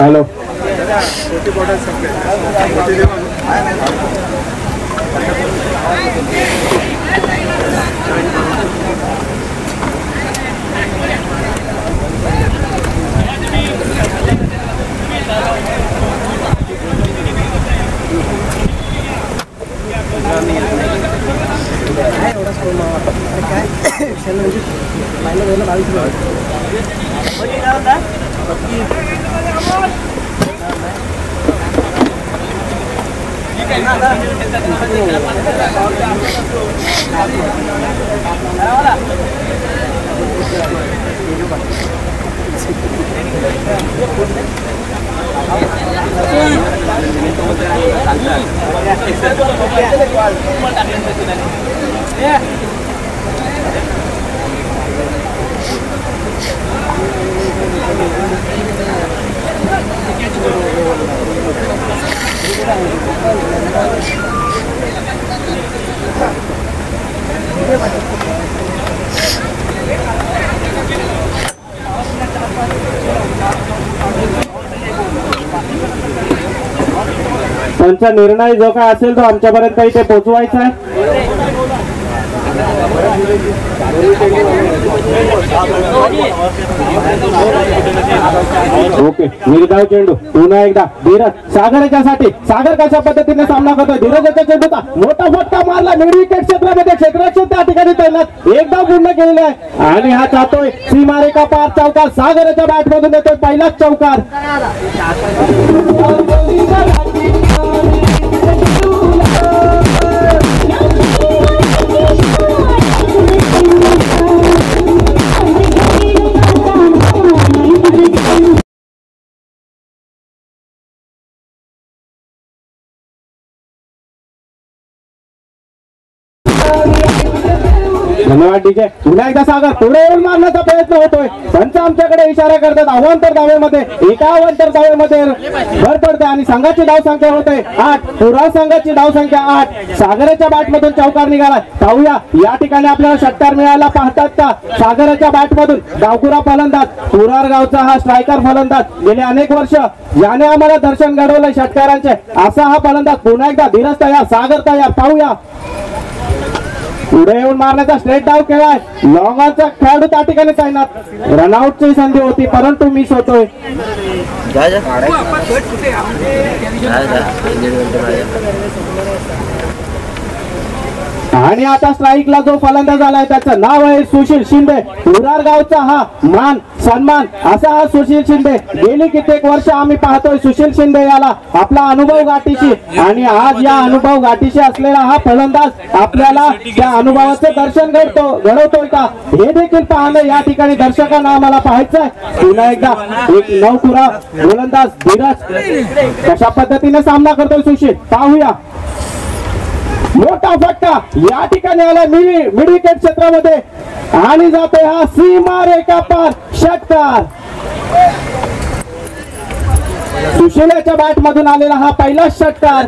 Hello त्यांचा निर्णय जो काय असेल तो आमच्यापर्यंत इथे पोहोचवायचा आहे। ओके निर्धाव चेंडू पुन्हा एकदा धीरज सागर याच्यासाठी सागर कशा पद्धतीने सामना करतोय धीरजाच्या चेंडूचा मोठा फटका मारला मिड विकेट क्षेत्रामध्ये क्षेत्ररक्षक त्या ठिकाणी तैनात एकदा पूर्ण केलेला आहे आणि हा जातोय सीमारेखा पार चौकार सागरच्या बॅट मधून येतोय पहिलाच चौकार। धन्यवाद डीजे। पुन्हा एकदा सागर पुढे येऊन मारण्याचा प्रयत्न होतोय पंच आमच्याकडे इशारा करतात अवांतर धावेमध्ये एका अवांतर धावेमध्ये भर पडते आणि संघाची धाव संख्या होते 8 पुरा संघाची धाव संख्या 8 सागरच्या बॅट मधून चौकार निघाला। पाहूया या ठिकाणी आपल्याला षटकार मिळायला पाहतात का सागरच्या बॅट मधून डावखुरा फलंदाज पुरार गावचा हा स्ट्रायकर फलंदाज गेले अनेक वर्ष याने आम्हाला दर्शन घडवलंय षटकारांचे असा हा फलंदाज पुन्हा एकदा धीरज तयार सागर तयार। पाहूया पुढे येऊन मारण्याचा स्ट्रेट डाव केलाय लॉंग ऑनचा खेळाडू त्या ठिकाणी तैनात रनआउटची संधी होती परंतु मिस होतोय। आणि आता स्ट्राईकला जो फलंदाज आलाय त्याचं नाव आहे सुशील शिंदे पुरार गावचा हा मान सन्मान असा हा सुशील शिंदे गेली कित्येक वर्ष आम्ही पाहतोय सुशील शिंदे याला आपला अनुभव गाठीशी आणि आज या अनुभव गाठीशी असलेला हा फलंदाज आपल्याला त्या अनुभवाचे दर्शन घडवतोय का हे देखील पाहणं या ठिकाणी दर्शकांना आम्हाला पाहायचंय। पुन्हा एकदा एक नवखुरा गोलंदाज धीरज कशा पद्धतीने सामना करतोय सुशील पाहूया मोठा फटका या ठिकाणी आला मिड विकेट क्षेत्रामध्ये आणि जातोय हा सीमारेखा पार षटकार सुशीलाच्या बॅट मधून आलेला हा पहिला षटकार।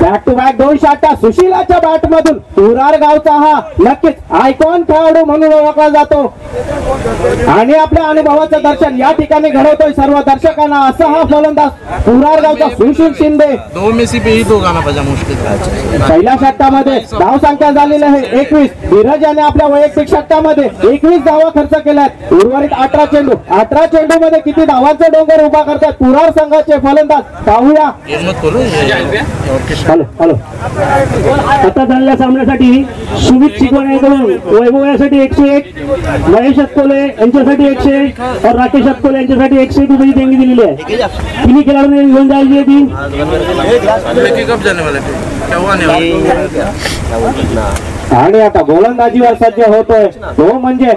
बॅक टू बॅक दोन षटकार सुशीलाच्या बॅट मधून उरार गावचा हा नक्कीच आयकॉन खेळाडू म्हणून ओळखला जातो आणि आपल्या अनुभवाचं दर्शन या ठिकाणी घडवतोय सर्व दर्शकांना. असा हा फलंदाज उरार गावचा सुशील शिंदे. पहिल्या षटकामध्ये धाव संख्या झालेली आहे 21. धीरज याने आपल्या वैयक्तिक षटकामध्ये 21 धावा खर्च केल्यात. उर्वरित 18 चेंडू मध्ये किती धावांचा डोंगर उभा करतात उरार संघाचे फलंदाज पाहूया. हॅलो आता झालेल्या सामन्यासाठी सुमित शिकवण्याकडून वैभव यासाठी 101, महेश अतकोले यांच्यासाठी 101 और राकेश अतकोले यांच्यासाठी 101 रुपये देणगी दिलेली आहे. तिन्ही खेळाडूंनी घेऊन जायची आहे ती. आणि आता गोलंदाजीवर सज्ज होतोय तो म्हणजे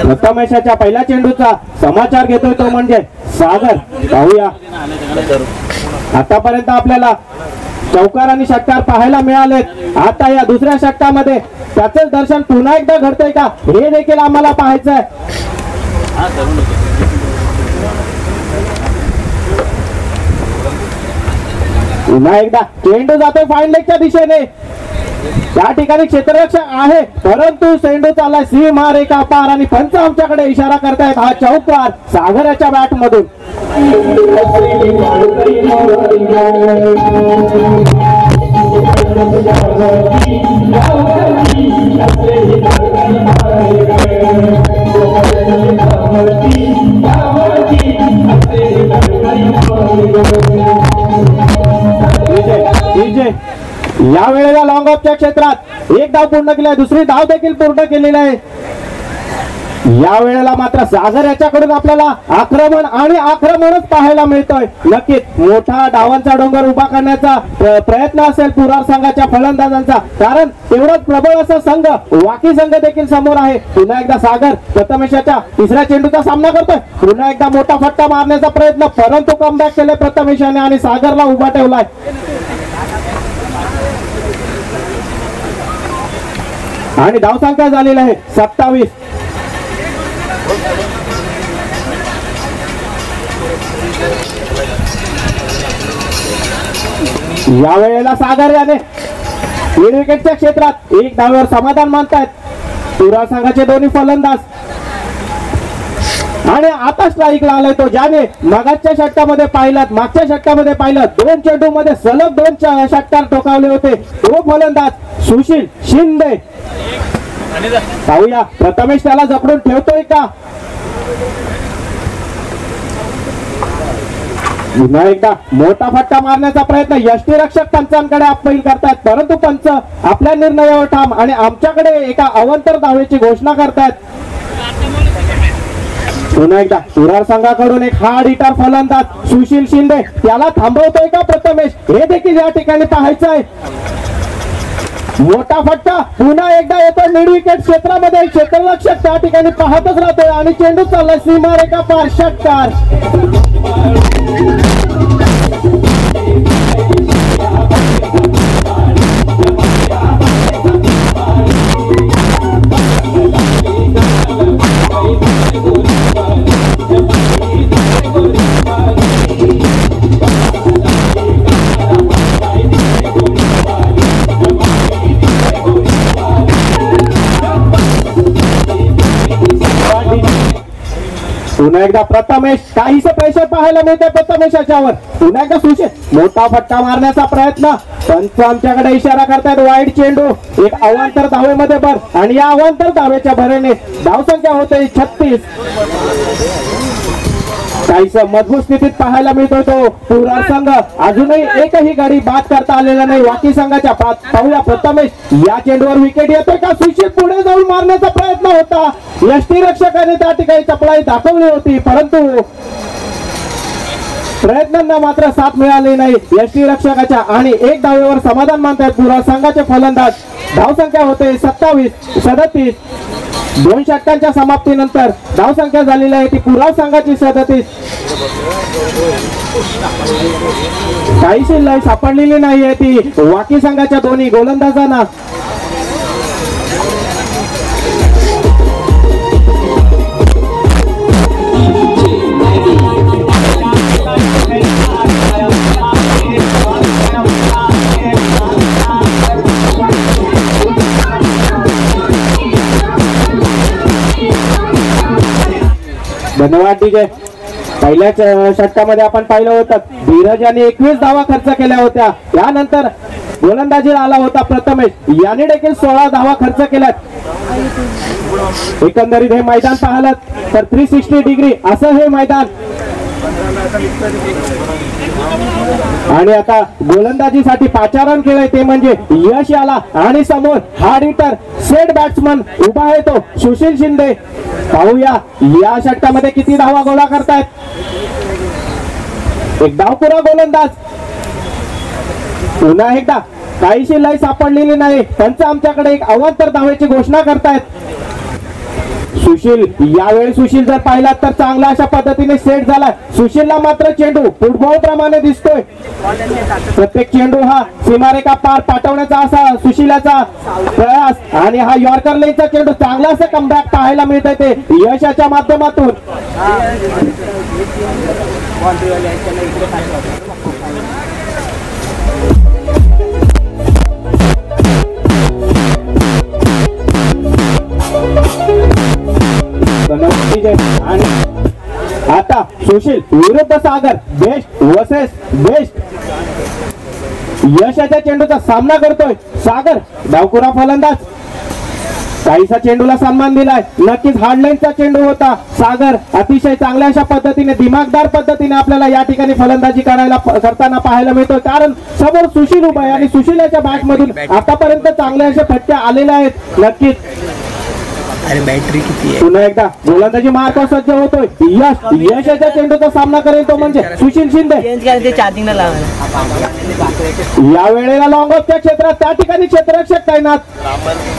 प्रथमेशाच्या पहिल्या चेंडूचा समाचार घेतोय तो म्हणजे सागर. पाहूया आतापर्यंत आपल्याला चौकार आणि षटकार पाहायला मिळालेत. आता या दुसऱ्या षटकामध्ये त्याचंच दर्शन पुन्हा एकदा घडतंय का हे देखील आम्हाला पाहायचंय. पुन्हा एकदा चेंडू जातोय फाईन लेगच्या दिशेने. त्या ठिकाणी क्षेत्ररक्षक आहे परंतु चेंडू चाललाय सीमारेखा पार आणि पंच आमच्याकडे इशारा करतायत हा चौकार सागराच्या बॅट मधून. या वेळेला लॉंग ऑफच्या क्षेत्रात एक धाव पूर्ण केली आहे. दुसरी धाव देखील पूर्ण केलेली आहे. या वेळेला मात्र सागर याच्याकडून आपल्याला आक्रमणच पाहायला मिळतोय. नक्कीच मोठा धावांचा डोंगर उभा करण्याचा प्रयत्न असेल पुरार संघाच्या फलंदाजांचा कारण तेवढाच प्रबळ असा संघ वाकी संघ देखील समोर आहे. पुन्हा एकदा सागर प्रथमेशाच्या तिसऱ्या चेंडूचा सामना करतोय. पुन्हा एकदा मोठा फटका मारण्याचा प्रयत्न परंतु कमबॅक केले प्रथमेशाने आणि सागरला उभा ठेवलाय. आणि धावसंख्या झालेली आहे 27. या वेळेला सागर याने 3 विकेटच्या क्षेत्रात 1 धावेवर समाधान मानतायत पुरार संघाचे दोन्ही फलंदाज. आणि आता स्ट्राईकला आलाय तो ज्याने मागच्या षटकामध्ये मागच्या षटकामध्ये पाहिलं 2 चेंडू मध्ये सलग 2 षटकार टोकावले होते तो फलंदाज सुशील शिंदे. पाहूया प्रथमेश त्याला जपडून ठेवतोय का. पुन्हा एकदा मोठा फटका मारण्याचा प्रयत्न यष्टीरक्षक पंचांकडे अपील करतात परंतु पंच आपल्या निर्णयावर ठाम आणि आमच्याकडे एका अवंतर धावेची घोषणा करतात. पुन्हा एकदा पुरार संघाकडून एक हार्ड हिटर फलंदाज सुशील शिंदे त्याला थांबवतोय का प्रथमेश हे देखील या ठिकाणी पाहायचं आहे. मोठा फटका पुन्हा एकदा येतो मिड विकेट क्षेत्रामध्ये क्षेत्ररक्षक त्या ठिकाणी पाहतच राहतोय आणि चेंडू चाललाय सीमारेखा पार षटकार. पुन्हा एकदा प्रथमेश काहीसे प्रेशर पाहायला मिळते प्रथमेशाच्यावर. पुन्हा एकदा सुशील मोठा फटका मारण्याचा प्रयत्न पंच आमच्याकडे इशारा करतायत वाईड चेंडू एक अवांतर धावेमध्ये भर आणि या अवांतर धावेच्या भरेने धावसंख्या होते 36. काहीस मजबूत स्थितीत पाहायला मिळतोय तो पुरार संघ. अजूनही एकही गडी बाद करता आलेला नाही वाकी संघाच्या. पाहूया प्रथमेश या चेंडूवर विकेट येतोय का. सुशील पुढे जाऊन मारण्याचा प्रयत्न होता यष्टीरक्षकाने त्या ठिकाणी चपळाई दाखवली होती परंतु प्रयत्नांना मात्र साथ मिळाली नाही यष्टीरक्षकाच्या आणि 1 धावेवर समाधान मानतायत पुरार संघाचे फलंदाज. धावसंख्या होते 37. 2 षटकांच्या समाप्तीनंतर धावसंख्या झालेली आहे ती पुरार संघाची 37. काहीशी लय सापडलेली नाहीये ती वाकी संघाच्या दोन्ही गोलंदाजांना. धन्यवाद डीजे. पहिल्याच षटकामध्ये आपण पाहिलं होतं धीरज यांनी 21 धावा खर्च केल्या होत्या. यानंतर गोलंदाजीला आला होता प्रथमेश, याने देखील 16 धावा खर्च केल्यात. एकंदरीत हे मैदान पाहिलं तर 360 डिग्री असं हे मैदान. आणि आता गोलंदाजीसाठी पाचारण केलंय ते म्हणजे यश याला, आणि समोर हार्ड हिटर सेट बॅट्समन उभा आहे तो सुशील शिंदे. पाहूया या षटकामध्ये किती धावा गोळा करतायत. एक धावपुरा गोलंदाज. पुन्हा एकदा काहीशी लय सापडलेली नाही, पंच आमच्याकडे एक अवांतर धावेची घोषणा करतायत. सुशील यावेळी सुशील जर पाहिला तर चांगला अशा पद्धतीने सेट झाला. सुशीलला मात्र चेंडू फुटबॉल प्रमाणे दिसतोय. प्रत्येक चेंडू हा सीमारेखा पार पाठवण्याचा असा सुशीलाचा प्रयास, आणि हा यॉर्कर लेनचा चेंडू चांगला असं कमबॅक पाहायला मिळतंय ते यशाच्या माध्यमातून. आणि आता सुशील विरुद्ध सागर, बेस्ट वर्सेस बेस्ट. यशाच्या चेंडूचा सामना करतोय सागर, डावकुरा फलंदाज. काहीसा चेंडूला सन्मान दिलाय. नक्कीच हार्डलाईनचा चेंडू होता. सागर अतिशय चांगल्या अशा पद्धतीने दिमागदार पद्धतीने आपल्याला या ठिकाणी फलंदाजी करताना पाहायला मिळतोय, कारण समोर सुशील उभा आहे आणि सुशीलाच्या बॅट मधून आतापर्यंत चांगले असे फटके आलेले आहेत. नक्कीच अरे बॅटरी किती आहे. पुन्हा एकदा गोलंदाजी मार्क सज्ज होतोय. यशाच्या चेंडूचा सामना करेल तो म्हणजे सुशील शिंदे. या वेळेला लॉंग ऑफच्या क्षेत्रात त्या ठिकाणी क्षेत्ररक्षक तैनात.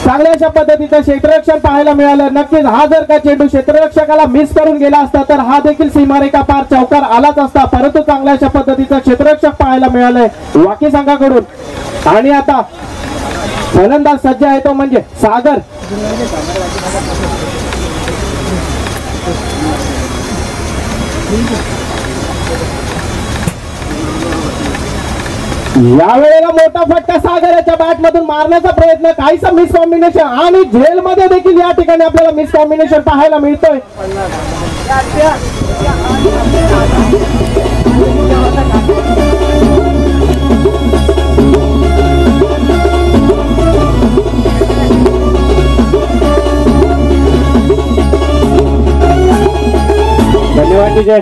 चांगल्या अशा पद्धतीचं क्षेत्ररक्षण पाहायला मिळालं. नक्कीच हा जर का चेंडू क्षेत्ररक्षकाला मिस करून गेला असता तर हा देखील सीमारेखा पार चौकार आलाच असता, परंतु चांगल्या अशा पद्धतीचं क्षेत्ररक्षक पाहायला मिळालंय वाकी संघाकडून. आणि आता फलंदाज सज्ज आहे तो म्हणजे सागर. या वेळेला मोठा फटका सागराच्या बॅट मधून मारण्याचा प्रयत्न, काहीसा मिस कॉम्बिनेशन, आणि झेल मध्ये देखील या ठिकाणी आपल्याला मिस कॉम्बिनेशन पाहायला मिळतोय. धन्यवाद विजय.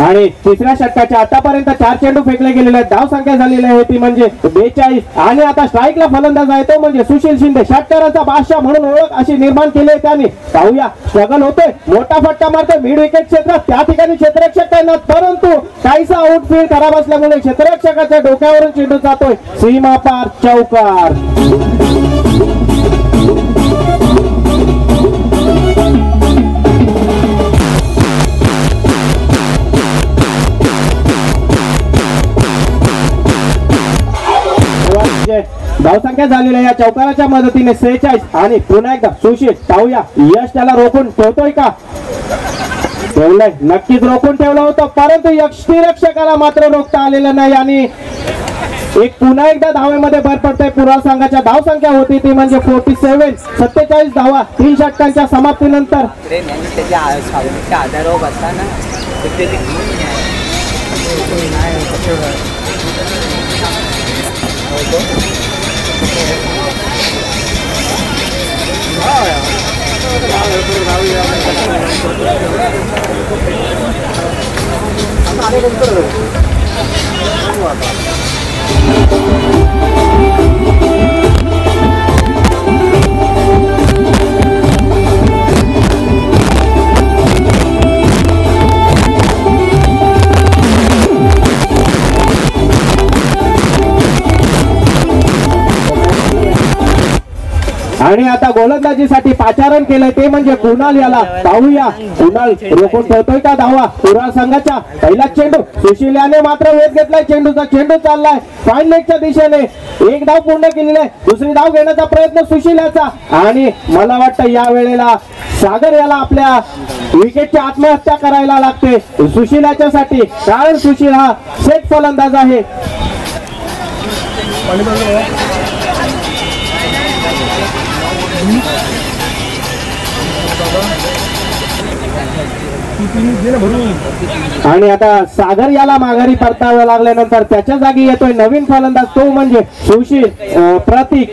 आणि तिसऱ्या षटकाच्या आतापर्यंत 4 चेंडू फेकले गेलेले आहेत. धाव संख्या झालेली आहे ती म्हणजे 42. आणि आता स्ट्राईकला फलंदाज आहे तो म्हणजे सुशील शिंदे. षटकाराचा बादशाह म्हणून ओळख अशी निर्माण केली आहे त्यांनी. पाहूया स्ट्रगल होतोय, मोठा फटका मारतोय मिड विकेट क्षेत्रात. त्या ठिकाणी क्षेत्ररक्षक तैनात, परंतु काहीसा आउटफील्ड खराब असल्यामुळे क्षेत्ररक्षकाच्या डोक्यावरून चेंडू जातोय सीमा पार चौकार. धावसंख्या झालेल्या या चौकाराच्या मदतीने 46. आणि पुन्हा एकदा सुशील. पाहूया यश त्याला रोखून ठेवतोय का. ठेवलंय, नक्कीच रोखून ठेवलं होतं, परंतु यष्टीरक्षकाला मात्र रोखता आलेलं नाही. आणि एक पुन्हा एकदा धावेमध्ये भर पडतोय. पुरा संघाच्या धावसंख्या होती ती म्हणजे 47. 47 धावा 3 षटकांच्या समाप्तीनंतर. आणि आता गोलंदाजीसाठी पाचारण केलंय ते म्हणजे कुणाल याला. पाहूया कुणाल रोखून ठेवतोय का धावा पुरा संघाच्या. पहिला चेंडू सुशील याने मात्र वेध घेतलाय. चेंडूचा चेंडू चाललाय फाईन लेगच्या दिशेने. एक धाव पूर्ण केलेली आहे, दुसरी धाव घेण्याचा प्रयत्न सुशील याचा. आणि मला वाटतं या वेळेला सागर याला आपल्या विकेटची आत्महत्या करायला लागते सुशील याच्यासाठी, कारण सुशील हा सेट फलंदाज आहे. आणि आता सागर याला माघारी परतावं लागल्यानंतर त्याच्या जागी येतोय नवीन फलंदाज, तो म्हणजे सुशील प्रतीक.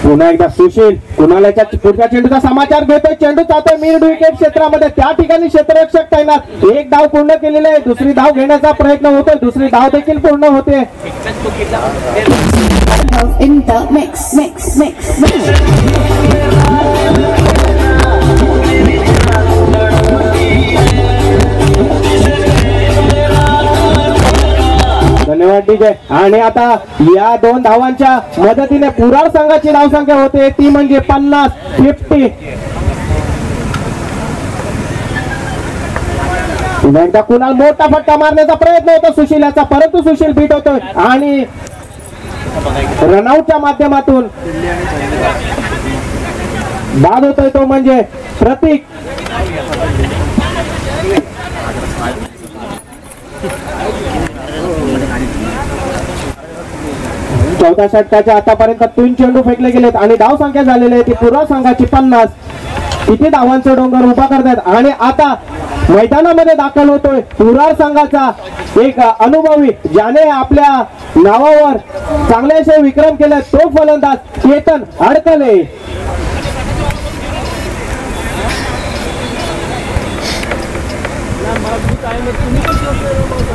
पुन्हा एकदा सुशील कुणालाच्या पुढच्या चेंडूचा समाचार घेतोय. चेंडू जातोय मिड विकेट क्षेत्रामध्ये, त्या ठिकाणी क्षेत्ररक्षक तैनात. एक धाव पूर्ण केलेली आहे, दुसरी धाव घेण्याचा प्रयत्न होतोय, दुसरी धाव देखील पूर्ण होते. In the mix. धन्यवाद डीजे. आणि आता या दोन धावांच्या मदतीने पुरार संघाची धावसंख्या होते ती म्हणजे 50. पुन्हा एकदा कुणाल मोठा फटका मारण्याचा प्रयत्न होता सुशील याचा, परंतु सुशील बीट होतोय आणि रनआउटच्या माध्यमातून बाद होतोय, तो म्हणजे प्रतीक. चौथ्या षटकाच्या आतापर्यंत 3 चेंडू फेकले गेलेत आणि धाव संख्या झालेली आहे ती पुरार संघाची 50. किती धावांचा डोंगर उभा करतात. आणि आता मैदानामध्ये दाखल होतोय पुरार संघाचा एक अनुभवी, ज्याने आपल्या नावावर चांगलेसे विक्रम केले, तो फलंदाज केतन अडकले.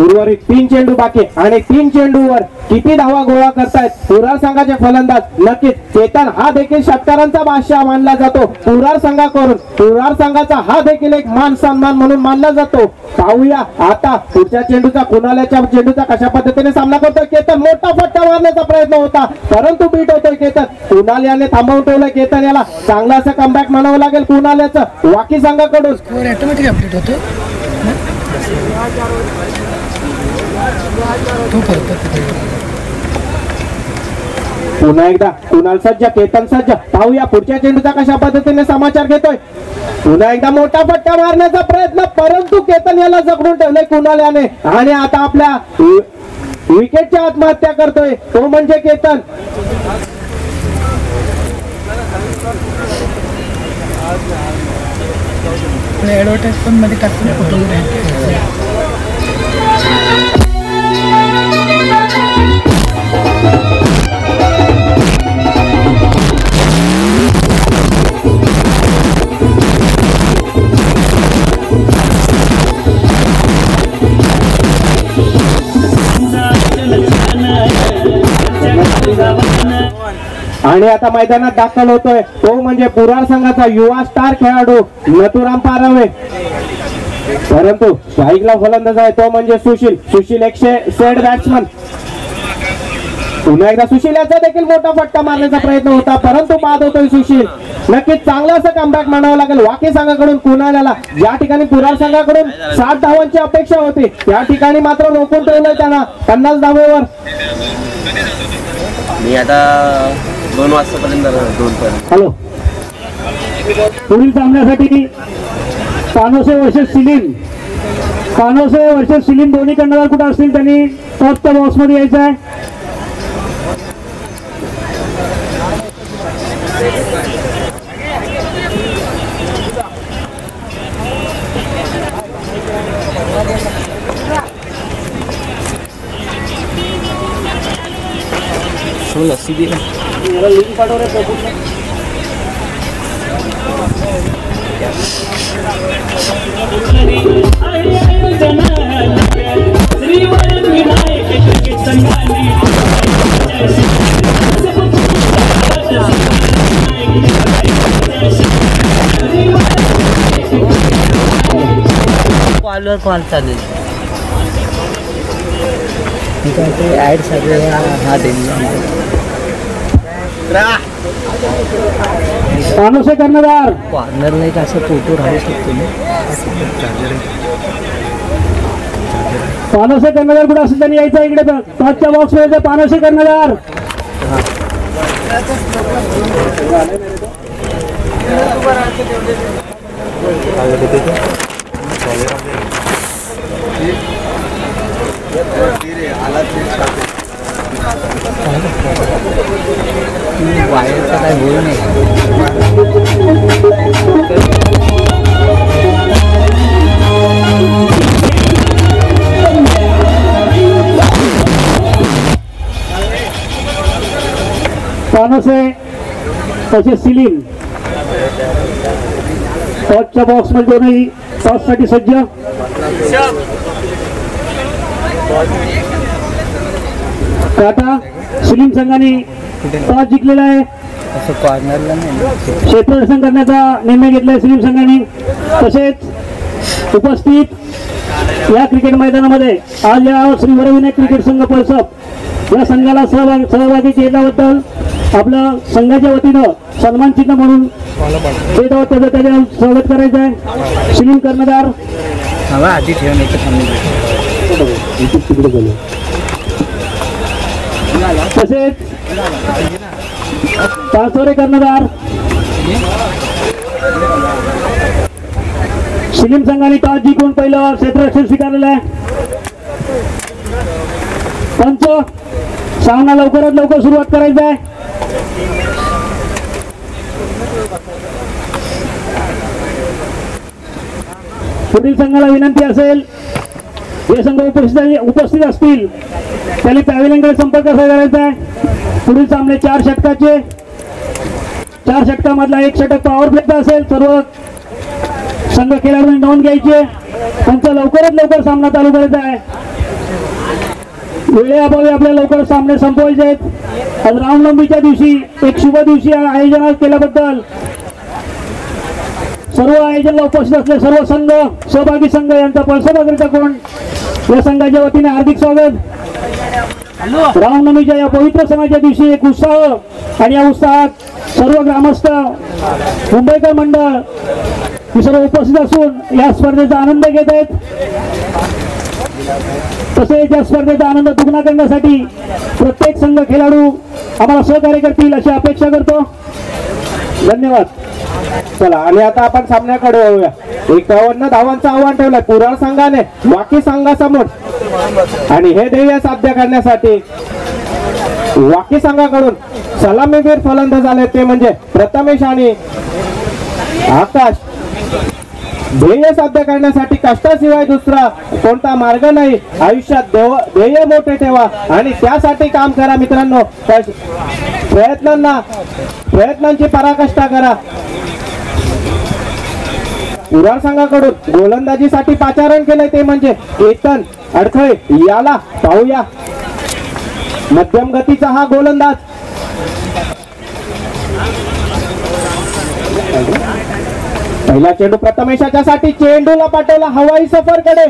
उर्वरित 3 चेंडू बाकी आणि 3 चेंडूवर किती धावा गोळा करतायत पुरार संघाचे फलंदाज. नक्कीच चेतन हा देखील षटकारांचा बादशाह मानला जातो पुरार संघाकडून. पुरार संघाचा हा देखील एक मान सन्मान म्हणून मानला जातो. पाहूया आता पुढच्या चेंडूचा कुणालाच्या चेंडूचा कशा पद्धतीने सामना करतोय. केतन मोठा फटका मारण्याचा प्रयत्न होता, परंतु बीट होतोय केतन. कुणाल याने थांबवून ठेवलंय केतन याला. चांगला असं कमबॅक म्हणावं लागेल कुणाल्याचं वाकी संघाकडून. ऑटोमॅटिक अपडेट होतो पुन्हा एकदा कुणाल सज्ज, केतन सज्ज. पाहूया पुढच्या चेंडूचा कशा पद्धतीने समाचार घेतोय. पुन्हा एकदा मोठा फटका मारण्याचा प्रयत्न, परंतु केतन याला जखडून ठेवलंय कुणाल याने. आणि आता आपल्या विकेटची आत्महत्या करतोय, तो म्हणजे केतन. ऍडव्हर्टाईज पण मध्ये टाकून फोटो. आणि आता मैदानात दाखल होतोय तो म्हणजे पुरार संघाचा युवा स्टार खेळाडू नथुराम पारवे. परंतु शाहीला फलंदाज आहे तो म्हणजे सुशील 100 सेड बॅट्समन. पुन्हा एकदा सुशील याचा देखील मोठा फटका मारण्याचा प्रयत्न होता, परंतु बाद होतोय सुशील. नक्कीच चांगलं असं कमबॅक म्हणावं लागेल वाकी संघाकडून कुणाला. ज्या ठिकाणी पुरार संघाकडून 60 धावांची अपेक्षा होती, त्या ठिकाणी मात्र रोखून ठेवलंय त्यांना 50 धावेवर. मी आता 2 वाजतापर्यंत 2 पर्यंत. हॅलो. पुढील सामन्यासाठी पानोसे वर्सेस सिलीम दोन्ही कर्णधार कुठे असतील त्यांनी टॉपच्या बॉक्समध्ये यायचं आहे. लस्सी दिला लिंक पाठव रे. कॉलवर कॉल चालेल. ऍड सगळे हा पानोसे कर्णधार कॉर्नर नाही का असं फोटो राहू शकतो ना. पानोसे कर्णधार कुठे असेल त्यांनी यायचं इकडे टॉपच्या बॉक्स मध्ये. पानोसे कर्णधार वायरचा काय होईल नाही. पानसे तसे सिलिंग टॉसच्या बॉक्स मध्ये दोनही टॉस साठी सज्ज. टाटा सिलिंग संघाने टॉस जिंकलेला आहे. असं कॉर्नरला नाही क्षेत्ररक्षण करण्याचा निर्णय घेतलाय सिलिंग संघाने. तसेच उपस्थित या क्रिकेट मैदानामध्ये आज या श्री वरविनायक क्रिकेट संघ पळसप या संघाला सहभागी केल्याबद्दल आपलं संघाच्या वतीनं सन्मान चिन्ह म्हणून त्याच्या स्वागत करायचं आहे. सिलिंग कर्णधार हवा आधी ठेवण्याचं तसेच पाचोरे कर्णधार. सिलिंग संघाने टॉस जिंकून पहिलं क्षेत्ररक्षण स्वीकारलेलं आहे. पंच सामना लवकरात लवकर सुरुवात करायचा आहे. पुढील संघाला विनंती असेल जे संघ उपस्थित असतील त्यांनी पॅव्हिलियनकडे संपर्क करायचा आहे. पुढील सामने 4 षटकाचे. 4 षटकामधला 1 षटक पॉवर प्लेचा असेल. सर्व संघ खेळाडूंनी नोंद घ्यायची. पंच लवकरात लवकर सामना चालू करायचा आहे. वेळेअभावी आपल्याला लवकर सामने संपवायचे आहेत. आज रामनवमीच्या दिवशी एक शुभ दिवशी आयोजन केल्याबद्दल सर्व आयोजनाला उपस्थित असलेले सर्व संघ सहभागी संघ यांचा पळसप कोण या संघाच्या वतीने हार्दिक स्वागत. रामनवमीच्या या पवित्र सणाच्या दिवशी एक उत्साह आणि या उत्साहात सर्व ग्रामस्थ मुंबईकर मंडळ हे सर्व उपस्थित असून या स्पर्धेचा आनंद घेत आहेत. तसेच या स्पर्धेचा आनंद दुगणा करण्यासाठी प्रत्येक संघ खेळाडू आम्हाला सहकार्य करतील अशी अपेक्षा करतो. धन्यवाद. चला आणि आता आपण सामन्याकडे वळूया. 51 धावांचं आव्हान ठेवलंय कुराड संघाने वाकी संघासमोर आणि हे ध्येय साध्य करण्यासाठी वाकी संघाकडून सलामीवीर फलंदाज आले ते म्हणजे प्रथमेश आणि आकाश. ध्येय साध्य करण्यासाठी कष्टाशिवाय दुसरा कोणता मार्ग नाही. आयुष्यात ध्येय मोठे ठेवा आणि त्यासाठी काम करा मित्रांनो. प्रयत्नांची पराकाष्ठा करा. कुराड संघाकडून गोलंदाजीसाठी पाचारण केलंय ते म्हणजे केतन अडखळे. याला पाहूया. मध्यम गतीचा हा गोलंदाज. पहिला चेंडू प्रथमेशाच्या साठी चेंडूला पाठवला हवाई सफरकडे.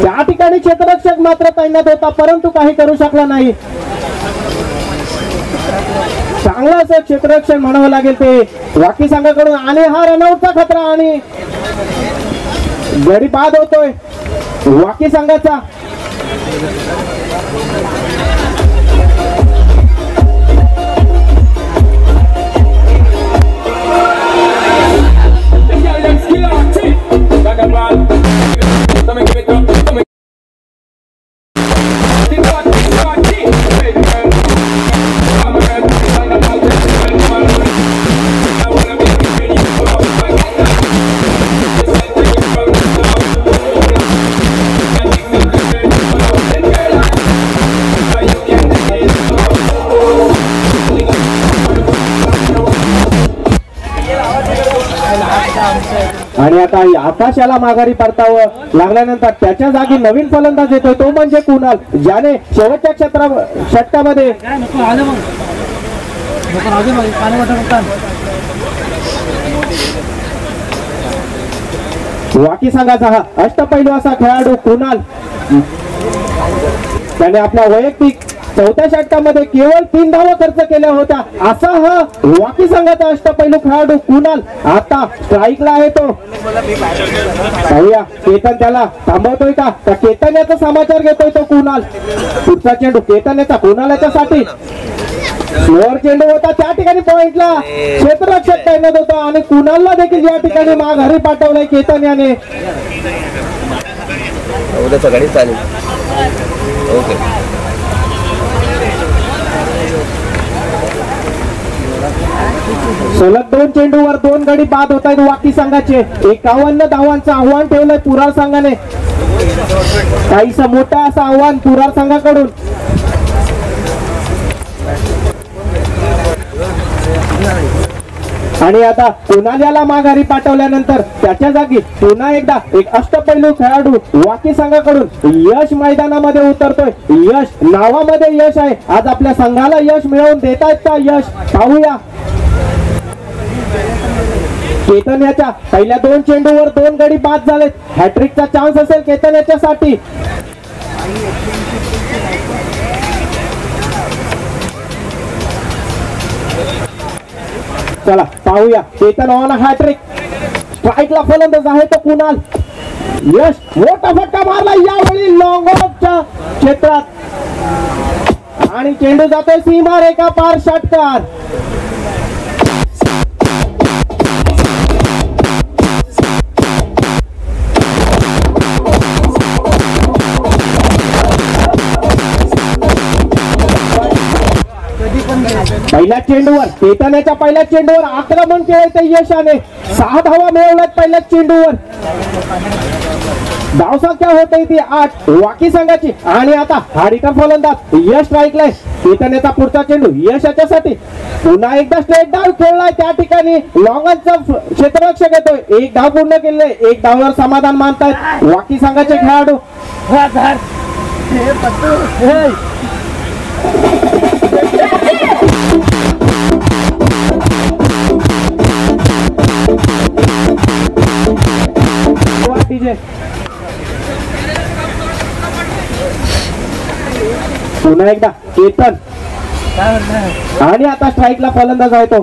त्या ठिकाणी क्षेत्ररक्षक मात्र तैनात होता परंतु काही करू शकला नाही. चांगला असं क्षेत्ररक्षण म्हणावं लागेल ते वाकी संघाकडून आणि हा रनआउटचा खतरा आणि गडी बाद होतोय वाकी संघाचा. आणि आता आकाशाला माघारी परतावं लागल्यानंतर त्याच्या जागी नवीन फलंदाज येतोय तो म्हणजे कुणाल, ज्याने शेवटच्या षटकामध्ये वाकी संघाचा हा अष्टपैलू असा खेळाडू कुणाल, त्याने आपल्या वैयक्तिक 4थ्या षटकामध्ये केवळ 3 धावा खर्च केल्या होत्या. असा हा वाकी संघाचा अष्टपैलू खेळाडू कुणाल आता स्ट्राईकला आहे. तो पाहूया केतन त्याला थांबवतोय का केतन याचा समाचार घेतोय तो कुणाल. पुढचा चेंडू केतन याचा कुणाल याच्यासाठी स्लोअर चेंडू होता त्या ठिकाणी पॉइंटला क्षेत्ररक्षक तैनात होता आणि कुणालला देखील या ठिकाणी माघारी पाठवलंय केतन याने. उद्या सकाळी चालेल. ओके. सलग 2 चेंडूवर 2 गडी बाद होत आहेत वाकी संघाचे. 51 धावांचं आव्हान ठेवलंय पुरार संघाने. काहीसं मोठं असं आव्हान पुरार संघाकडून. आणि आता कुणाल्याला माघारी पाठवल्यानंतर त्याच्या जागी पुन्हा एकदा एक अष्टपैलू खेळाडू वाकी संघाकडून यश मैदानामध्ये उतरतोय. यश नावामध्ये यश आहे. आज आपल्या संघाला यश मिळवून देतायत का यश, पाहूया. केतन याच्या पहिल्या 2 चेंडूवर 2 गडी बाद झालेत. हॅट्रिकचा चान्स असेल केतन याच्यासाठी. चला पाहूया. Ketan on hat trick. स्ट्राईकला फलंदाज आहे तो कुणाल. यश मोठा फटका मारला यावेळी लॉंग ऑफच्या क्षेत्रात आणि चेंडू जातोय सीमा रेखा पार. षटकार. पहिल्या चेंडूवर केतनाच्या पहिल्या चेंडूवर आक्रमण केलंय यशाने. 6 धावा मिळवल्यात पहिल्या चेंडूवर. धावसंख्या होते ती 8 वाकी संघाची. आणि आता हा रिटर्न फलंदाज यश स्ट्राईकलाय. केतनाचा पुढचा चेंडू यश याच्यासाठी. पुन्हा एकदा स्ट्रेट डाव खेळलाय. त्या ठिकाणी लॉंगनचा क्षेत्ररक्षक येतोय. 1 धाव पूर्ण केले. 1 धावावर समाधान मानतायत वाकी संघाचे खेळाडू. पुन्हा एकदा केतन. आणि आता स्ट्राईकला फलंदाज आहे तो.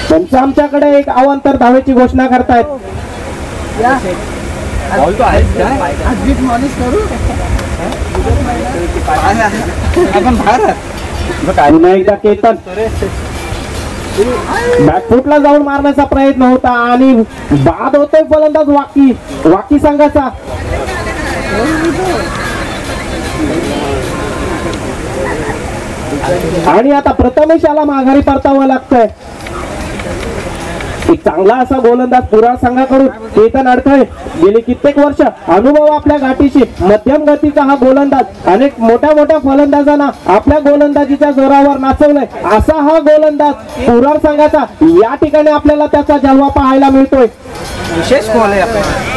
त्यांचं आमच्याकडे एक अवांतर धावेची घोषणा करतायत. पुन्हा एकदा केतन बॅकफुटला जाऊन मारण्याचा प्रयत्न होता आणि बाद होतोय फलंदाज वाकी संघाचा. आणि आता प्रथमेश याला माघारी परतावं लागतंय. एक चांगला असा गोलंदाज पुरार संघाकडून केतन अडखळे. गेली कित्येक वर्ष अनुभव आपल्या गाठीशी. मध्यम गतीचा हा गोलंदाज अनेक मोठ्या फलंदाजांना आपल्या गोलंदाजीच्या जोरावर नाचवलंय. असा हा गोलंदाज पुरार संघाचा. या ठिकाणी आपल्याला त्याचा जलवा पाहायला मिळतोय. विशेष कॉल आहे आपल्याला.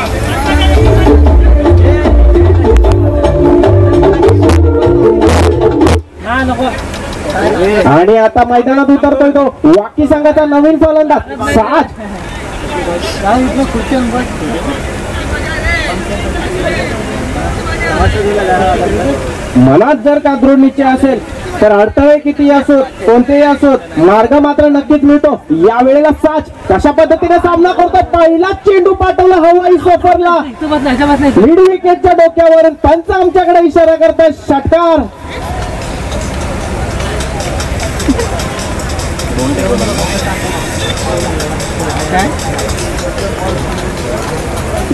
आणि आता मैदानात उतरतोय तो वाकी संघाचा नवीन फलंदाज साज. मनात जर का दृढ निश्चय असेल तर अडथळे किती असोत कोणतेही असोत मार्ग मात्र नक्कीच मिळतो. या वेळेला साज कशा पद्धतीने सामना करतो. पहिला चेंडू पाठवला हवाई सोफरला. मिड विकेटच्या डोक्यावरून पंच आमच्याकडे इशारा करतात. षटकार.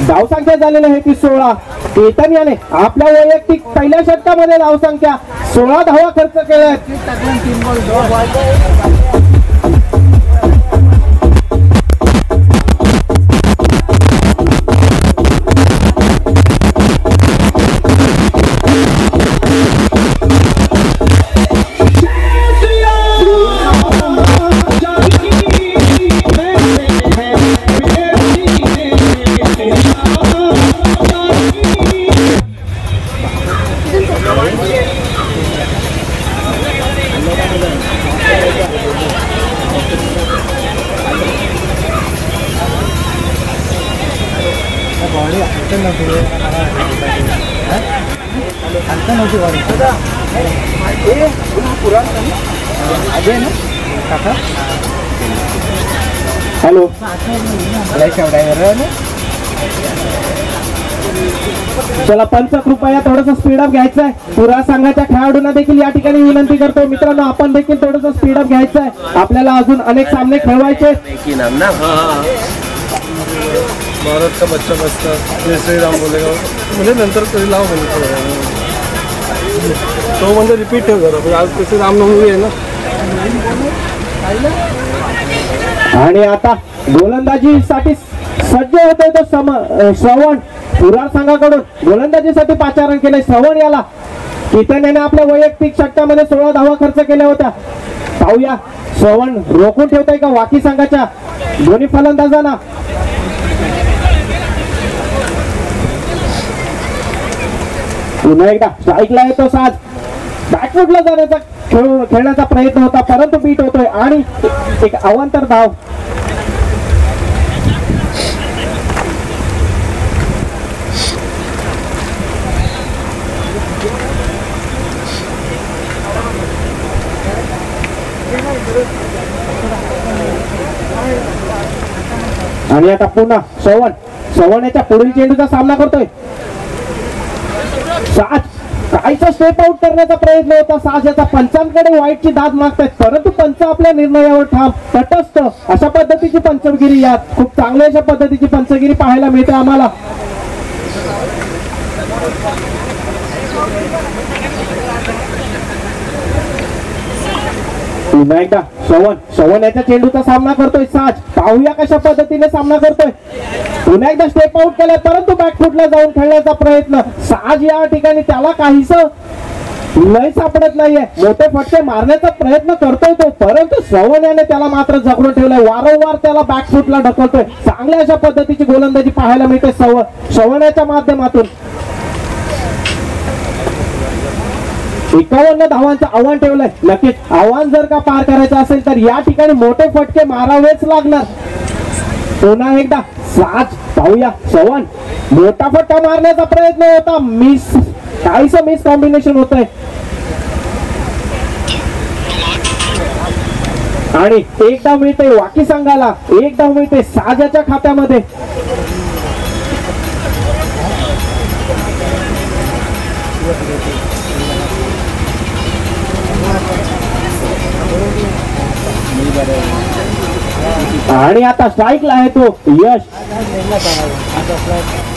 धावसंख्या झालेली आहे ती 16. केतन याने आपल्या वैयक्तिक पहिल्या षटकामध्ये धावसंख्या 16 धावा खर्च केल्या. हॅलो. चला पंच कृपया थोडंसं स्पीडअप घ्यायचं आहे. पुरा संघाच्या खेळाडूंना देखील या ठिकाणी विनंती करतो. मित्रांनो आपण देखील थोडंसं स्पीडअप घ्यायचं आहे. आपल्याला अजून अनेक सामने खेळवायचे. भारत का बच्चा बचता जय श्री राम बोलेगा मुझे नंतर तरी लाव. तो म्हणजे रिपीट ठेव जरा आज कसं रामनवमी आहे ना. आणि आता गोलंदाजीसाठी सज्ज होतोय तो श्रवण पुरार संघाकडून गोलंदाजीसाठी पाचारण केलंय. श्रवण याला कितन याने आपल्या वैयक्तिक षटकामध्ये 16 धावा खर्च केल्या होत्या. पाहूया श्रवण रोखून ठेवतोय का वाकी संघाच्या दोन्ही फलंदाजांना. पुन्हा एकदा स्ट्राईकला येतो साज. बॅकफुटला जाण्याचा खेळण्याचा प्रयत्न होता परंतु बीट होतोय आणि एक अवांतर धाव. आणि आता पुन्हा श्रवण याच्या पुढील चेंडूचा सामना करतोय. साज काहीसा स्टेप आउट करण्याचा प्रयत्न होता. साज याचा पंचांकडे वाईटची दाद मागतायत परंतु पंच आपल्या निर्णयावर ठाम तटस्थ अशा पद्धतीची पंचगिरी यात खूप चांगल्या अशा पद्धतीची पंचगिरी पाहायला मिळते आम्हाला. पुन्हा एकदा श्रवण याच्या चेंडूचा सामना करतोय. साज पाहूया कशा पद्धतीने सामना करतोय. पुन्हा एकदा स्टेप आउट केलाय परंतु बॅकफुटला जाऊन खेळण्याचा प्रयत्न. साज या ठिकाणी त्याला काहीस लय सापडत नाहीये. मोठे फटके मारण्याचा प्रयत्न करतोय तो परंतु श्रवण याने त्याला मात्र जखडून ठेवलाय. वारंवार त्याला बॅकफुटला ढकलतोय. चांगल्या अशा पद्धतीची गोलंदाजी पाहायला मिळते श्रवणाच्या माध्यमातून. 51 धावांचं आव्हान ठेवलंय. नक्कीच आव्हान जर का पार करायचं असेल तर या ठिकाणी मोठे फटके मारावेच लागणार. पुन्हा एकदा साज पाहूया. श्रवण मोठा फटका मारण्याचा प्रयत्न होता. काहीच मिस कॉम्बिनेशन होत आहे आणि एक धाव मिळते वाकी संघाला. एक धाव मिळते साजाच्या खात्यामध्ये. आणि आता स्ट्राईकला आहे तो यश.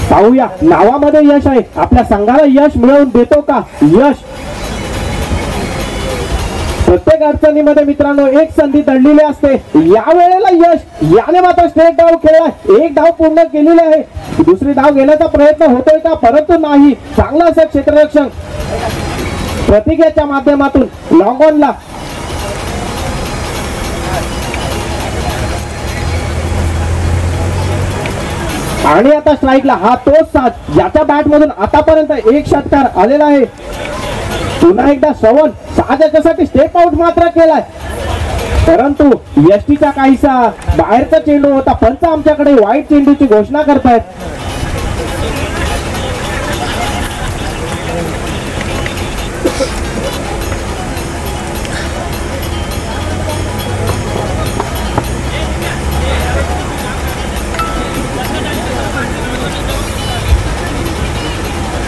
पाहूया नावामध्ये यश आहे. आपल्या संघाला यश मिळवून देतो का यश. प्रत्येक अडचणीमध्ये मित्रांनो एक संधी दडलेली असते. या वेळेला यश याने मात्र स्ट्रेट डाव खेळला. एक धाव पूर्ण केलेली आहे. दुसरी धाव घेण्याचा प्रयत्न होतोय का परंतु नाही. चांगला असं क्षेत्ररक्षण प्रतीक याच्या माध्यमातून लॉंग ऑनला. आणि आता स्ट्राईकला हा तोच साज ज्याच्या बॅट मधून आतापर्यंत एक षटकार आलेला आहे. पुन्हा एकदा श्रवण साज याच्यासाठी स्टेप आउट मात्र केलाय परंतु यष्टीचा काहीसा बाहेरचा चेंडू होता. पंच आमच्याकडे वाईट चेंडूची घोषणा करतायत.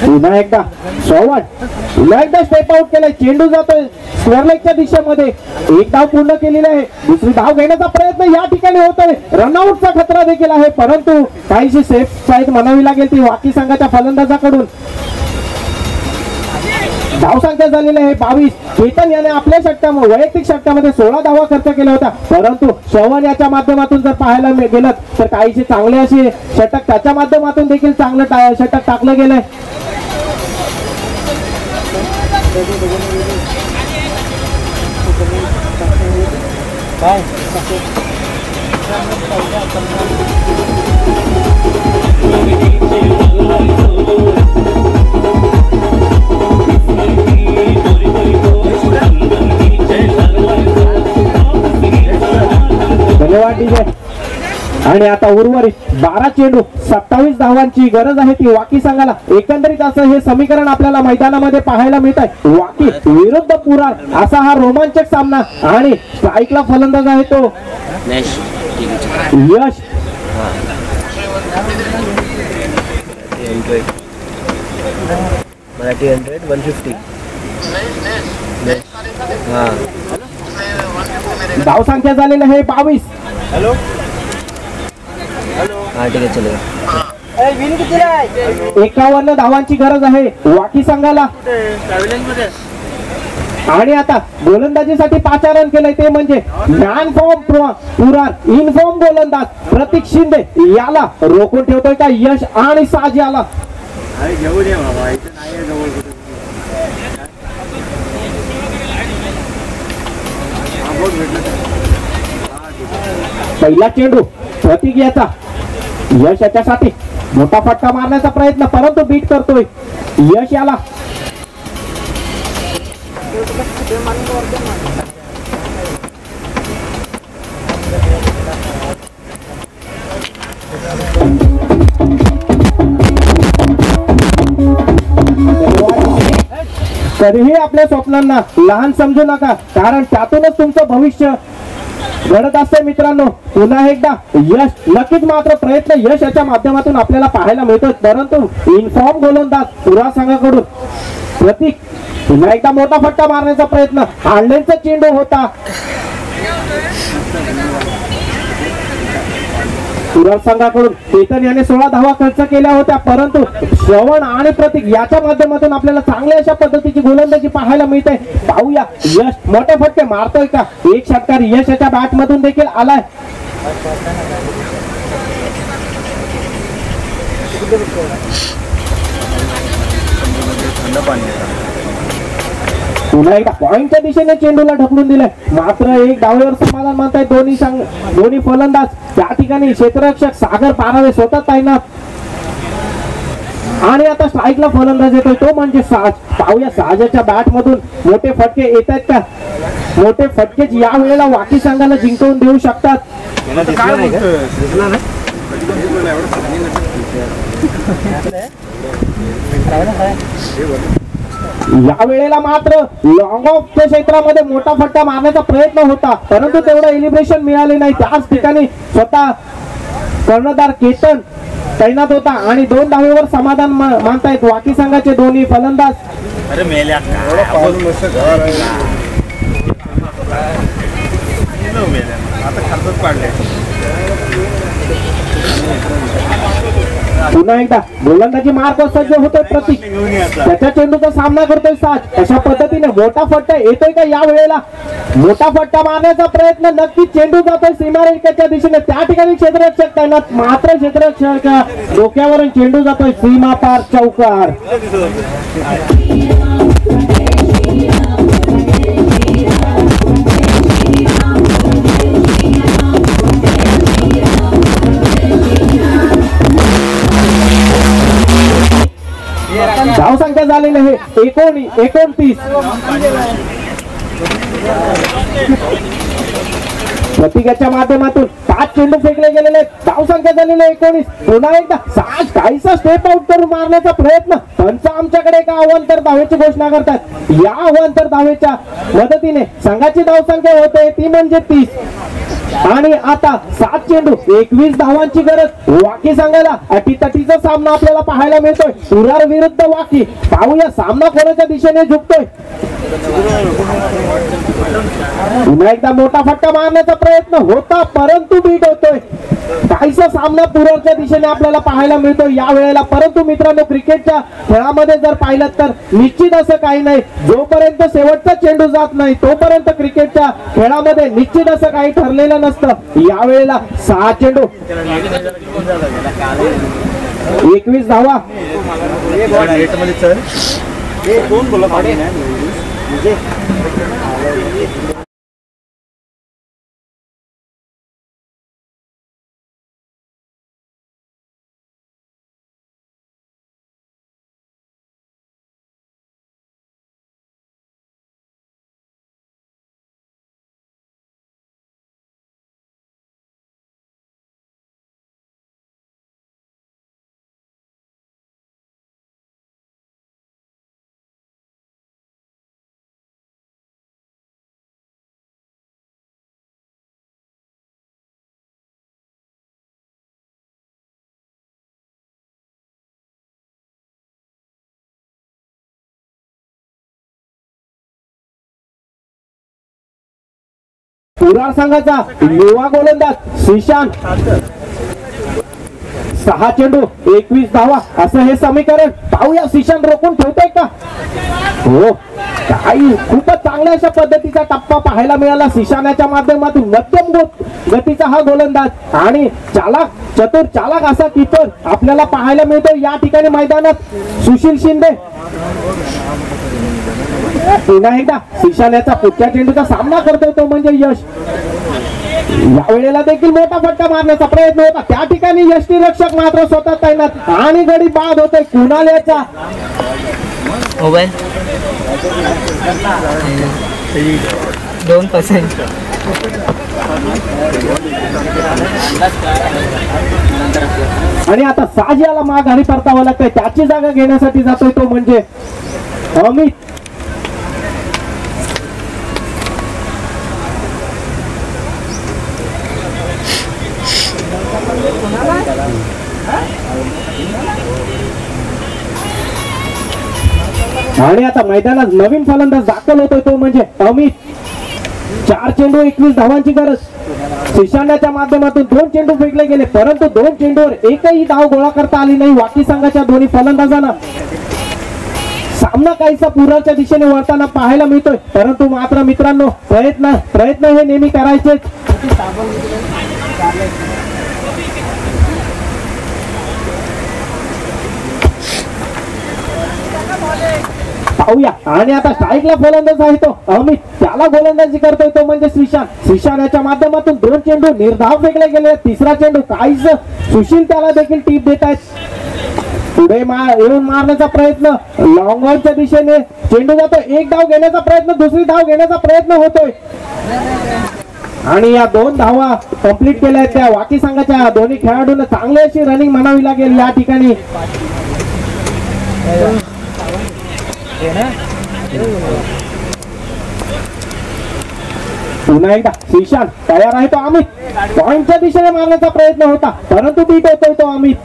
पुन्हा एकदा श्रवण पुन्हा एकदा स्टेप आउट केलाय. चेंडू जातोय स्क्वेअर लेगच्या दिशेमध्ये. एक धाव पूर्ण केलेली आहे. दुसरी धाव घेण्याचा प्रयत्न या ठिकाणी होतोय. रनआउटचा खतरा देखील आहे परंतु काहीशी सेफ साईड म्हणावी लागेल ती वाकी संघाच्या फलंदाजाकडून. धावसंख्या झालेली आहे 22. केतन याने आपल्या षटकामध्ये वैयक्तिक षटकामध्ये 16 धावा खर्च केल्या होत्या परंतु श्रवण याच्या माध्यमातून जर पाहायला गेलं तर काहीशी चांगले असे षटक त्याच्या माध्यमातून देखील चांगलं षटक टाकलं गेलंय. धन्यवाद डीजे. आणि आता उर्वरित 12 चेंडू 27 धावांची गरज आहे ती वाकी संघाला. एकंदरीत असं हे समीकरण आपल्याला मैदानामध्ये पाहायला मिळत आहे. वाकी विरुद्ध पुरार असा हा रोमांचक सामना. आणि स्ट्राईकला फलंदाज आहे तो यश. मराठी 100 150. धाव संख्या झालेली आहे 22. हाँ ठीक है चलेगा. 51 धावांची गरज आहे वाकी संघाला. आणि आता गोलंदाजीसाठी पाचारण केलंय ते म्हणजे मॅन फॉर्म पुरार इन फॉर्म गोलंदाज प्रतीक शिंदे याला रोखून ठेवतोय का यश आणि साज याला. पहिला चेंडू प्रतीक याचा यश याच्यासाठी मोठा फटका मारण्याचा प्रयत्न परंतु बीट करतोय यश याला. तरीही आपल्या स्वप्नांना लहान समजू नका कारण त्यातूनच तुमचं भविष्य घडत असते मित्रांनो. पुन्हा एकदा यश नक्कीच मात्र प्रयत्न यश याच्या माध्यमातून आपल्याला पाहायला मिळतो परंतु इनफॉर्म गोलंदाज पुरा संघाकडून प्रतीक पुन्हा एकदा मोठा फटका मारण्याचा प्रयत्न हार्लेनचा चेंडू होता. पुरा संघाकडून चेतन याने 16 धावा खर्च केल्या होत्या परंतु श्रवण आणि प्रतीक याच्या माध्यमातून आपल्याला चांगल्या अशा पद्धतीची गोलंदाजी पाहायला मिळते. पाहूया यश मोठे फटके मारतोय का. एक षटकार यश याच्या बॅट मधून देखील आलाय. पुन्हा एकदा पॉइंटच्या दिशेने चेंडूला ढकलून दिलंय मात्र एक धावेवर समाधान मानताय दोन्ही फलंदाज. त्या ठिकाणी क्षेत्ररक्षक सागर पारावे स्वतः तैनात आणि आता स्ट्राईकला फलंदाज येतोय तो म्हणजे साज. पाहूया साजाच्या बॅट मधून मोठे फटके येत आहेत का. मोठे फटकेच या वेळेला वाकी संघाला जिंकवून देऊ शकतात. या वेळेला मात्र लॉंग ऑफच्या क्षेत्रामध्ये मोठा फटका मारण्याचा प्रयत्न होता परंतु तेवढं एलिब्रेशन मिळाले नाही. त्याच ठिकाणी स्वतः कर्णधार केतन तैनात होता आणि 2 धावेवर समाधान मानतायत वाकी संघाचे दोन्ही फलंदाज. पुन्हा एकदा गोलंदाजी मार्ग सज्ज होतोय प्रतीक त्याच्या चेंडूचा सामना करतोय साज. अशा पद्धतीने मोठा फटका येतोय का या वेळेला. मोठा फटका मारण्याचा प्रयत्न नक्कीच चेंडू जातोय सीमारेषेच्या दिशेने. त्या ठिकाणी क्षेत्ररक्षक तैनात मात्र क्षेत्ररक्षक डोक्यावरून चेंडू जातोय सीमा पार चौकार. धावसंख्या झालेली आहे 29. प्रतीकाच्या माध्यमातून 5 चेंडू फेकले गेलेले. धावसंख्या झालेली 19. पुन्हा एकदा साज काहीसा स्टेप आउट करून मारण्याचा प्रयत्न. पंच आमच्याकडे एका अवांतर धावेची घोषणा करतात. या अवांतर धावेच्या मदतीने संघाची धावसंख्या होते ती म्हणजे 30 आणि आता 7 चेंडू 21 धावांची गरज वाकी संघाला. अटीतटीचा सामना आपल्याला पाहायला मिळतोय पुरार विरुद्ध वाकी. पाहूया सामना कोणाच्या दिशेने झुकतोय. पुन्हा एकदा मोठा फटका मारण्याचा प्रयत्न होता परंतु बीट होतोय. काहीसा सामना पुरारच्या दिशेने आपल्याला पाहायला मिळतो या वेळेला. परंतु मित्रांनो खेळामध्ये खेळामध्ये जर पाहिलं तर निश्चित असं काही नाही. जोपर्यंत शेवटचा चेंडू जात नाही तोपर्यंत क्रिकेटच्या खेळामध्ये निश्चित असं काही ठरलेलं नसतं. या वेळेला 6 चेंडू 21 धावा. पुरार संघाचा युवा गोलंदाज 6 चेंडू 21 धावा असं हे समीकरण. पाहूया सिशान रोखून ठेवतोय का. हो, काही खूपच चांगल्या अशा पद्धतीचा टप्पा पाहायला मिळाला सिशानाच्या माध्यमातून. मध्यम गतीचा हा गोलंदाज आणि चालाक, चतुर चालाक असा कीपर आपल्याला पाहायला मिळतो या ठिकाणी मैदानात. सुशील शिंदे पुन्हा एकदा सिशानाचा पुढच्या चेंडूचा सामना करतोय तो म्हणजे यश. या वेळेला देखील मोठा फटका मारण्याचा प्रयत्न होता, त्या ठिकाणी यष्टीरक्षक मात्र स्वतः तैनात आणि गडी बाद होतोय कुणाल याचा. मोबाईल 2%. आणि आता साज याला माघारी परतावं लागतंय, त्याची जागा घेण्यासाठी जातोय तो म्हणजे अमित. आणि आता मैदानात नवीन फलंदाज दाखल होतोय तो म्हणजे अमित. 4 चेंडू 21 धावांची गरज. सिशानाच्या माध्यमातून 2 चेंडू फेकले गेले, परंतु 2 चेंडूवर एकही धाव गोळा करता आली नाही वाकी संघाच्या दोन्ही फलंदाजांना. सामना काहीसा पुराच्या दिशेने वळताना पाहायला मिळतोय, परंतु मात्र मित्रांनो प्रयत्न हे नेहमी करायचेच. पाहूया. आणि आता स्ट्राईकला फलंदाज आहे तो अमित, त्याला गोलंदाजी करतोय तो म्हणजे श्रीशान याच्या माध्यमातून 2 चेंडू निर्धाव फेकले गेले. 3रा चेंडू काहीच सुशील त्याला देखील टीप देत आहेत. पुढे येऊन मारण्याचा प्रयत्न, लॉंग ऑनच्या दिशेने चेंडू जातो. एक धाव घेण्याचा प्रयत्न, दुसरी धाव घेण्याचा प्रयत्न होतोय आणि या 2 धावा कंप्लीट केल्या आहेत त्या वाकी संघाच्या दोन्ही खेळाडूंना. चांगली अशी रनिंग म्हणावी लागेल या ठिकाणी. पुन्हा एकदा श्रीशान तयार आहे तो अमित. पॉइंटच्या दिशेने मारण्याचा प्रयत्न होता, परंतु बीट होतोय तो अमित.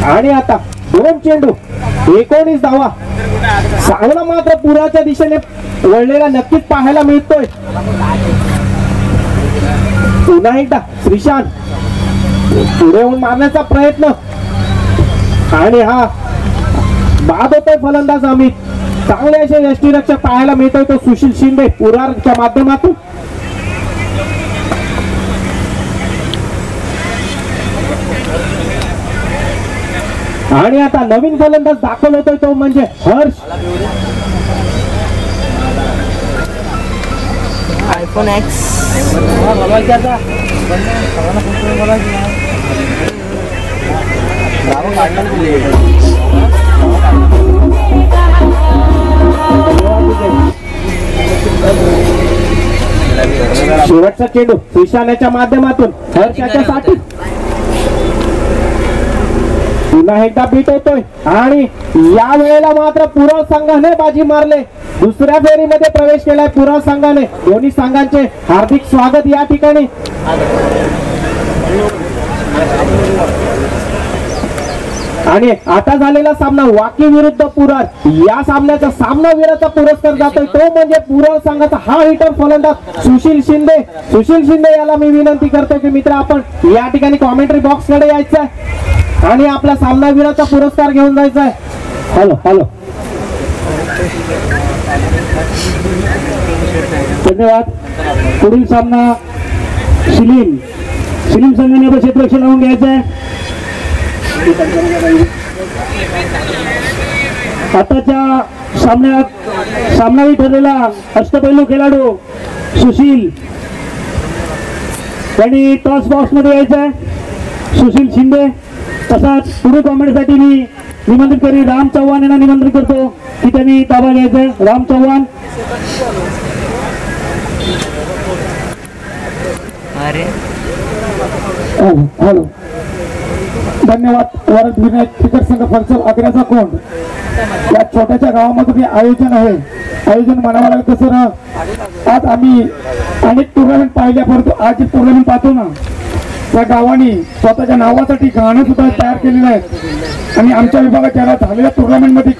आणि आता 2 चेंडू 19 धावा. सामना मात्र पुराच्या दिशेने वळलेला नक्कीच पाहायला मिळतोय. पुन्हा एकदा श्रीशान पुढे येऊन मारण्याचा प्रयत्न आणि हा बाद होतोय फलंदाज अमित. चांगले असे यष्टीरक्षक पाहायला मिळतोय तो सुशील शिंदे पुरारच्या माध्यमातून. आणि आता नवीन फलंदाज दाखल होतोय तो म्हणजे हर्ष. iPhone X. शेवटचा चेंडू श्रीशानाच्या माध्यमातून हर्षाच्यासाठी. पुन्हा एकदा बीट होतोय आणि या वेळेला मात्र पुरा संघाने बाजी मारले. दुसऱ्या फेरीमध्ये प्रवेश केलाय पुरा संघाने. दोन्ही संघांचे हार्दिक स्वागत या ठिकाणी. आणि आता झालेला सामना वाकी विरुद्ध पुरार. या सामन्याचा सामनावीराचा पुरस्कार जातोय तो म्हणजे पुरार संघाचा हा हिटर फलंदाज सुशील शिंदे. सुशील शिंदे याला मी विनंती करतो की मित्र आपण या ठिकाणी कॉमेंट्री बॉक्स कडे यायचं आहे आणि आपला सामनावीराचा पुरस्कार घेऊन जायचा आहे. हॅलो हॅलो, धन्यवाद. पुढील सामना शिलीम संघाने आपलं क्षेत्ररक्षण लावून घ्यायचं आहे. आताच्या सामन्यात सामनावी ठरलेला अष्टपैलू खेळाडू सुशील त्यांनी टॉस बॉक्स मध्ये यायचं आहे. सुशील शिंदे. तसाच पुढे कॉमेंटसाठी मी निमंत्रित करी राम चव्हाण यांना निमंत्रित करतो की त्यांनी ताबा घ्यायचा आहे. राम चव्हाण. हॅलो, धन्यवाद. वरद विनायक क्रिकेट संघ फलसर आग्र्याचा कोंड या छोट्याशा गावामध्ये हे आयोजन आहे. आयोजन म्हणावं लागतं सर. आज आम्ही अनेक टुर्नामेंट पाहिल्या, परंतु आज जे टुर्नामेंट पाहतो ना त्या गावाने स्वतःच्या नावासाठी गाणं सुद्धा तयार केलेलं आहे आणि आमच्या विभागाच्या झालेल्या टुर्नामेंट मध्ये